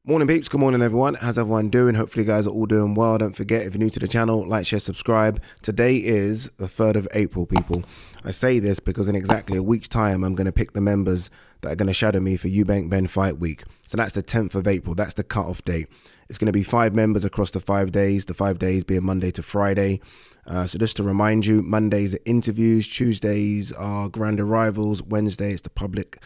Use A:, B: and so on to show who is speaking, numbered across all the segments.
A: Morning peeps, good morning everyone. How's everyone doing? Hopefully you guys are all doing well. Don't forget, if you're new to the channel, like, share, subscribe. Today is the 3rd of April, people. I say this because in exactly a week's time, I'm going to pick the members that are going to shadow me for Eubank Ben Fight Week. So that's the 10th of April. That's the cutoff date. It's going to be 5 members across the 5 days, the 5 days being Monday to Friday. So just to remind you, Mondays are interviews, Tuesdays are grand arrivals, Wednesday it's the public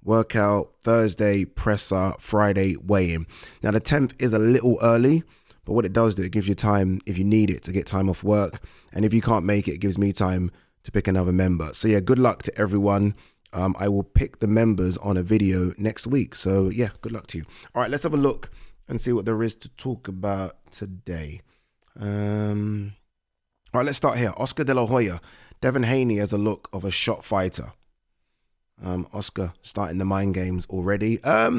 A: workout, Thursday presser, Friday weigh-in. Now the 10th is a little early, but what it does do, it gives you time if you need it to get time off work, and if you can't make it, it gives me time to pick another member. So yeah, good luck to everyone. I will pick the members on a video next week, so yeah, good luck to you. All right, let's have a look and see what there is to talk about today. All right, let's start here. Oscar De La Hoya. Devin Haney has a look of a shot fighter. Oscar starting the mind games already. I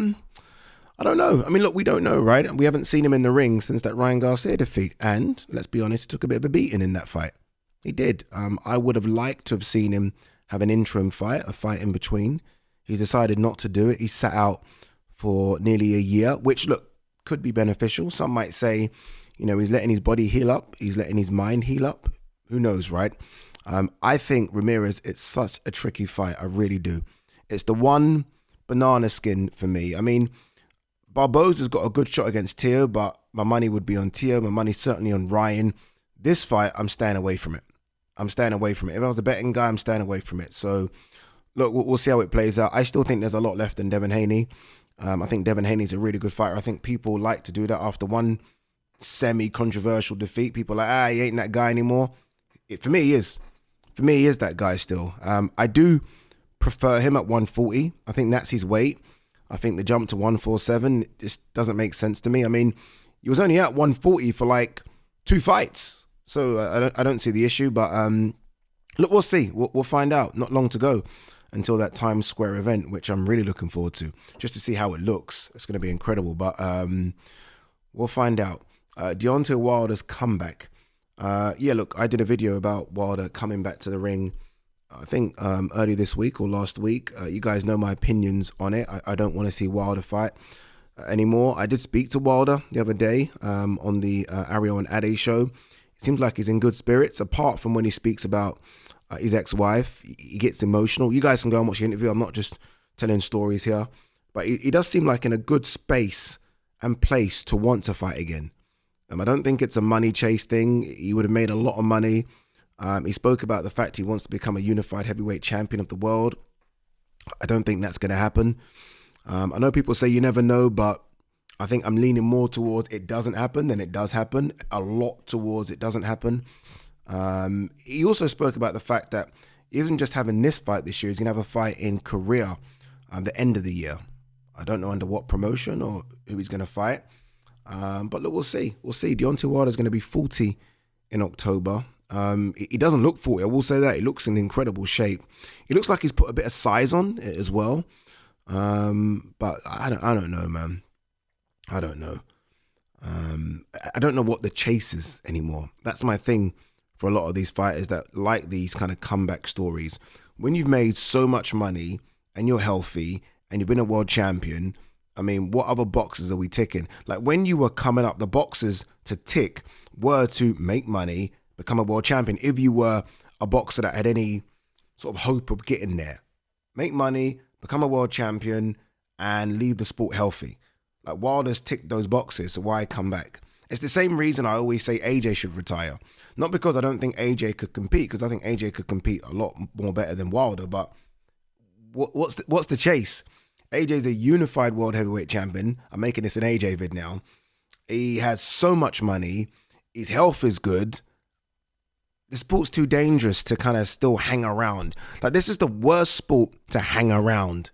A: don't know. I mean, look, we don't know, right? We haven't seen him in the ring since that Ryan Garcia defeat. And let's be honest, he took a bit of a beating in that fight. He did. I would have liked to have seen him have an interim fight, a fight in between. He's decided not to do it. He sat out for nearly a year, which, look, could be beneficial. Some might say, you know, he's letting his body heal up. He's letting his mind heal up. Who knows, right? I think Ramirez, it's such a tricky fight. I really do. It's the one banana skin for me. I mean, Barboza's got a good shot against Teo, but my money would be on Teo. My money's certainly on Ryan. This fight, I'm staying away from it. I'm staying away from it. If I was a betting guy, I'm staying away from it. So, look, we'll see how it plays out. I still think there's a lot left in Devin Haney. I think Devin Haney's a really good fighter. I think people like to do that after one semi-controversial defeat. People are like, he ain't that guy anymore. For me, he is. For me, he is that guy still. I do prefer him at 140. I think that's his weight. I think the jump to 147 just doesn't make sense to me. I mean, he was only at 140 for like 2 fights. So I don't see the issue. But look, we'll see. We'll find out. Not long to go until that Times Square event, which I'm really looking forward to, just to see how it looks. It's going to be incredible. But we'll find out. Deontay Wilder's comeback. Yeah, look, I did a video about Wilder coming back to the ring, I think early this week or last week. You guys know my opinions on it. I don't want to see Wilder fight anymore. I did speak to Wilder the other day on the Ariel and Ade show. It seems like he's in good spirits, apart from when he speaks about his ex-wife. He gets emotional. You guys can go and watch the interview. I'm not just telling stories here. But he does seem like in a good space and place to want to fight again. I don't think it's a money chase thing. He would have made a lot of money. He spoke about the fact he wants to become a unified heavyweight champion of the world. I don't think that's going to happen. I know people say you never know, but I think I'm leaning more towards it doesn't happen than it does happen. A lot towards it doesn't happen. He also spoke about the fact that he isn't just having this fight this year. He's going to have a fight in Korea the end of the year. I don't know under what promotion or who he's going to fight. But look, we'll see. We'll see. Deontay Wilder is going to be 40 in October. He doesn't look 40. I will say that. He looks in incredible shape. He looks like he's put a bit of size on it as well. But I don't know, man. I don't know. I don't know what the chase is anymore. That's my thing for a lot of these fighters that like these kind of comeback stories. When you've made so much money and you're healthy and you've been a world champion, I mean, what other boxes are we ticking? Like when you were coming up, the boxes to tick were to make money, become a world champion. If you were a boxer that had any sort of hope of getting there, make money, become a world champion, and leave the sport healthy. Like Wilder's ticked those boxes, so why come back? It's the same reason I always say AJ should retire. Not because I don't think AJ could compete, because I think AJ could compete a lot more better than Wilder, but what's the chase? AJ's a unified world heavyweight champion. I'm making this an AJ vid now. He has so much money. His health is good. The sport's too dangerous to kind of still hang around. Like, this is the worst sport to hang around.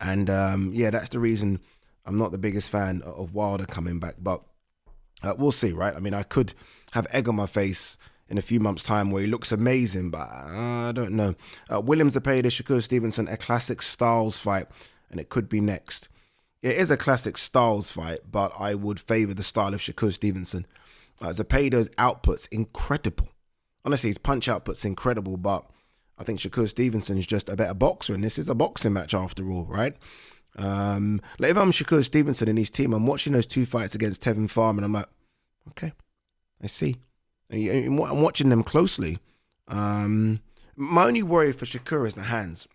A: And yeah, that's the reason I'm not the biggest fan of Wilder coming back. But we'll see, right? I mean, I could have egg on my face in a few months' time where he looks amazing, but I don't know. Williams Zepeda, Shakur Stevenson, a classic styles fight. And it could be next. It is a classic styles fight, but I would favor the style of Shakur Stevenson. Zepeda's output's incredible. Honestly, his punch output's incredible, but I think Shakur Stevenson's just a better boxer, and this is a boxing match after all, right? Like if I'm Shakur Stevenson and his team, I'm watching those 2 fights against Tevin Farm, and I'm like, okay, I see. I'm watching them closely. My only worry for Shakur is the hands.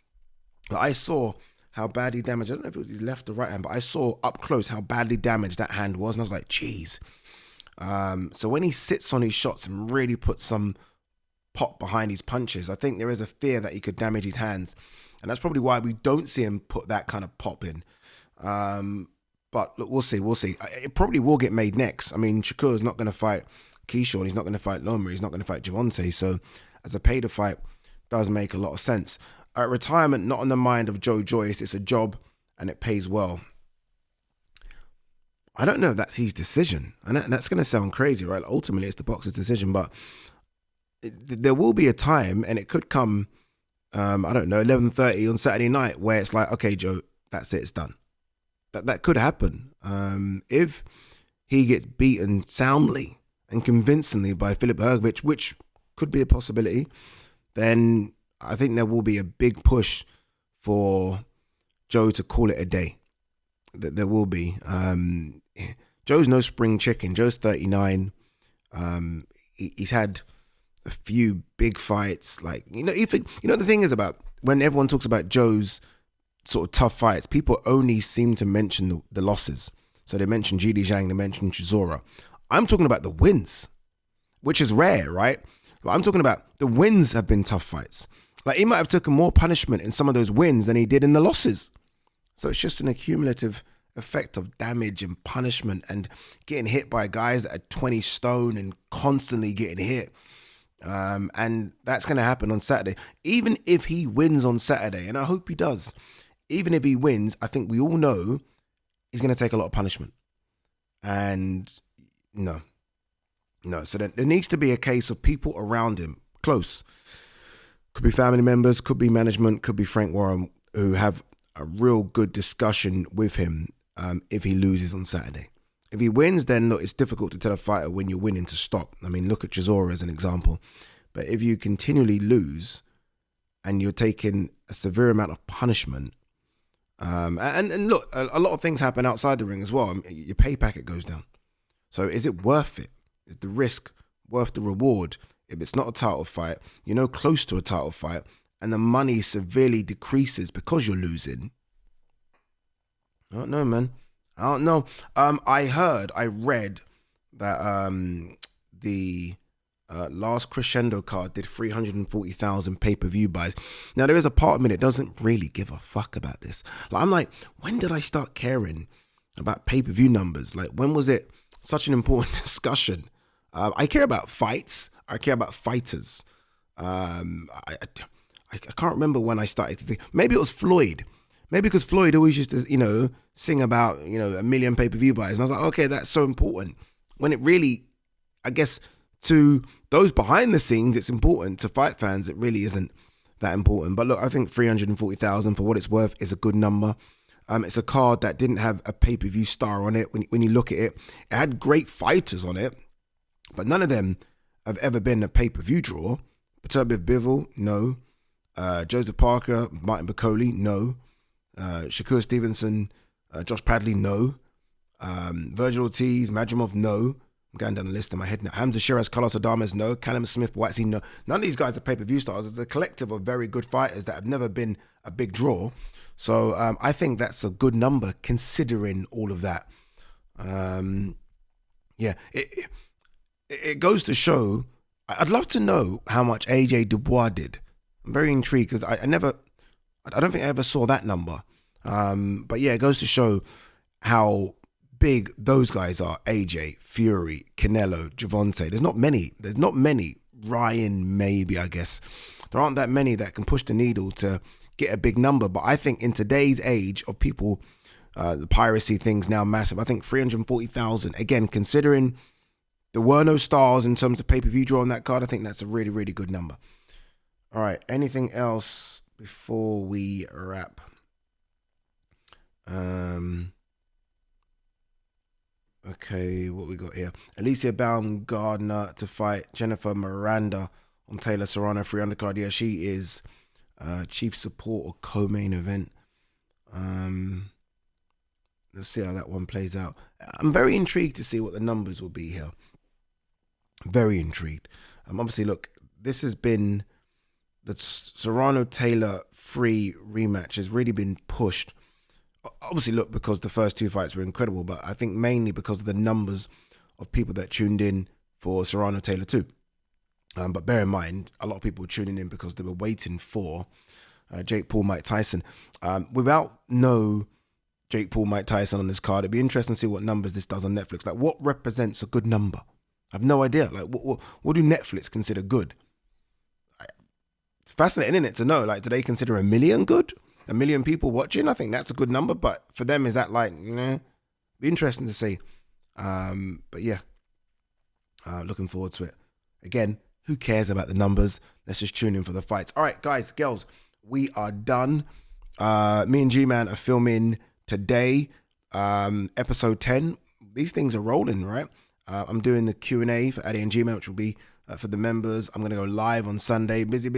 A: Like I saw how badly damaged, I don't know if it was his left or right hand, but I saw up close how badly damaged that hand was, and I was like, geez. So when he sits on his shots and really puts some pop behind his punches, I think there is a fear that he could damage his hands. And that's probably why we don't see him put that kind of pop in. But look, we'll see. It probably will get made next. I mean, Shakur's not going to fight Keyshawn. He's not going to fight Loma. He's not going to fight Javante. So as a pay-to-fight, does make a lot of sense. Retirement, not on the mind of Joyce. It's a job and it pays well. I don't know if that's his decision. And that's going to sound crazy, right? Ultimately, it's the boxer's decision. But there will be a time, and it could come, I don't know, 11:30 on Saturday night, where it's like, okay, Joe, that's it, it's done. That could happen. If he gets beaten soundly and convincingly by FILIP HRGOVIC, which could be a possibility, then I think there will be a big push for Joe to call it a day. There will be. Joe's no spring chicken. Joe's 39. He's had a few big fights. Like, the thing is about when everyone talks about Joe's sort of tough fights, people only seem to mention the losses. So they mention Jili Zhang, they mention Chisora. I'm talking about the wins, which is rare, right? But I'm talking about the wins have been tough fights. Like, he might have taken more punishment in some of those wins than he did in the losses. So it's just an accumulative effect of damage and punishment and getting hit by guys that are 20 stone and constantly getting hit. And that's going to happen on Saturday. Even if he wins on Saturday, and I hope he does, even if he wins, I think we all know he's going to take a lot of punishment. And no. So there needs to be a case of people around him, close. Could be family members, could be management, could be Frank Warren, who have a real good discussion with him if he loses on Saturday. If he wins, then look, it's difficult to tell a fighter when you're winning to stop. I mean, look at Chisora as an example. But if you continually lose and you're taking a severe amount of punishment, and look, a lot of things happen outside the ring as well. Your pay packet goes down. So is it worth it? Is the risk worth the reward? If it's not a title fight, close to a title fight, and the money severely decreases because you're losing. I don't know, man. I don't know. I read that the Last Crescendo card did 340,000 pay-per-view buys. Now, there is a part of me that doesn't really give a fuck about this. Like, I'm like, when did I start caring about pay-per-view numbers? Like, when was it such an important discussion? I care about fights. I care about fighters. I can't remember when I started to think. Maybe it was Floyd. Maybe because Floyd always used to, sing about, 1 million pay-per-view buys. And I was like, okay, that's so important. When it really, I guess, to those behind the scenes, it's important. To fight fans, it really isn't that important. But look, I think 340,000 for what it's worth is a good number. It's a card that didn't have a pay-per-view star on it. When you look at it, it had great fighters on it, but none of them have ever been a pay-per-view draw. Beterbiev Bivol, no. Joseph Parker, Martin Bacoli, no. Shakur Stevenson, Josh Padley, no. Virgil Ortiz, Madrimov, no. I'm going down the list in my head now. Hamza Shiraz, Carlos Adames, no. Callum Smith, Whitesy, no. None of these guys are pay-per-view stars. It's a collective of very good fighters that have never been a big draw. So I think that's a good number considering all of that. It goes to show. I'd love to know how much AJ Dubois did. I'm very intrigued because I don't think I ever saw that number. But yeah, it goes to show how big those guys are. AJ, Fury, Canelo, Javante. There's not many. Ryan, maybe, I guess. There aren't that many that can push the needle to get a big number. But I think in today's age of people, the piracy thing's now massive. I think 340,000, again, considering there were no stars in terms of pay-per-view draw on that card, I think that's a really, really good number. All right, anything else before we wrap? Okay, what we got here? Alicia Baumgardner to fight Jennifer Miranda on Taylor Serrano 3 undercard. Yeah, she is chief support or co-main event. Let's see how that one plays out. I'm very intrigued to see what the numbers will be here. Very intrigued. Obviously, look, this has been the Serrano-Taylor free rematch has really been pushed. Obviously, look, because the first 2 fights were incredible, but I think mainly because of the numbers of people that tuned in for Serrano-Taylor too. But bear in mind, a lot of people were tuning in because they were waiting for Jake Paul, Mike Tyson. Without no Jake Paul, Mike Tyson on this card, it'd be interesting to see what numbers this does on Netflix. Like, what represents a good number? I have no idea. Like, what do Netflix consider good? It's fascinating, isn't it, to know? Like, do they consider 1 million good? 1 million people watching? I think that's a good number. But for them, is that like, nah? Be interesting to see. But yeah, looking forward to it. Again, who cares about the numbers? Let's just tune in for the fights. All right, guys, girls, we are done. Me and G-Man are filming today, episode 10. These things are rolling, right? I'm doing the Q&A for Addy and G-Man, which will be for the members. I'm going to go live on Sunday. Busy.